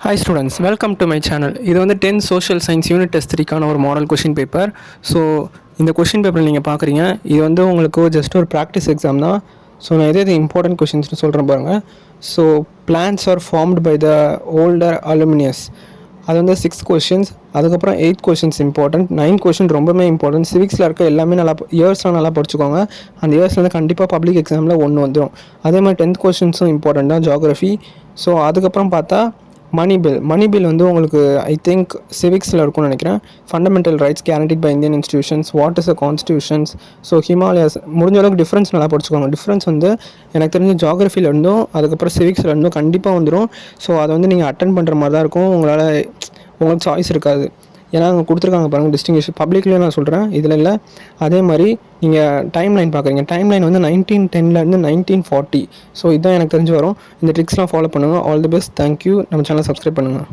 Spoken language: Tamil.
Hi students, welcome to my channel. இது வந்து 10th social science unit test 3க்கான ஒரு மாடல் கொஷின் பேப்பர். ஸோ இந்த கொஷின் பேப்பர் நீங்கள் பார்க்குறீங்க, இது வந்து உங்களுக்கு ஜஸ்ட் ஒரு ப்ராக்டிஸ் எக்ஸாம் தான். ஸோ நான் எது இம்பார்ட்டன்ட் கொஷின்ஸ்னு சொல்கிறேன் பாருங்கள். So plains are formed by the older alluvium, அது வந்து 6 கொஷின்ஸ். அதுக்கப்புறம் 8 கொஷின்ஸ் இம்பார்ட்டன்ட், 9 கொஷின் ரொம்பவே இம்பார்ட்டன்ட். சிவிக்ஸில் இருக்க எல்லாமே நல்லா இயர்ஸ்லாம் நல்லா படிச்சுக்கோங்க. அந்த இயர்ஸில் வந்து கண்டிப்பாக பப்ளிக் எக்ஸாமில் ஒன்று வந்துடும். அதே மாதிரி 10th கொஷின்ஸும் இம்பார்ட்டன்ட் தான், ஜியாகிரஃபி. ஸோ அதுக்கப்புறம் பார்த்தா மணி பில் வந்து உங்களுக்கு ஐ திங்க் சிவிக்ஸில் இருக்கும்னு நினைக்கிறேன். Fundamental rights guaranteed by Indian institutions, what is a constitutions, so Himalayas. முடிஞ்ச அளவுக்கு டிஃப்ரென்ஸ் நல்லா படிச்சுக்கோங்க. டிஃப்ரென்ஸ் வந்து எனக்கு தெரிஞ்ச ஜியாகிரஃபியில் இருந்தும் அதுக்கப்புறம் சிவிக்ஸில் இருந்தும் கண்டிப்பாக வந்துடும். ஸோ அதை வந்து நீங்கள் அட்டன் பண்ணுற மாதிரி தான் இருக்கும். உங்களுக்கு சாய்ஸ் இருக்காது. ஏன்னா அங்கே கொடுத்துருக்காங்க பாருங்கள் டிஸ்டிங்விஷ். பப்ளிக்லேயும் நான் சொல்கிறேன், இதில் இல்லை. அதே மாதிரி நீங்கள் டைம் லைன் பார்க்குறீங்க, டைம் லைன் வந்து 1910 1940. ஸோ இதுதான் எனக்கு தெரிஞ்சு வரும். இந்த ட்ரிக்ஸ்லாம் ஃபாலோ பண்ணுங்கள். All the best, thank you. நம்ம சேனலை சப்ஸ்கிரைப் பண்ணுங்கள்.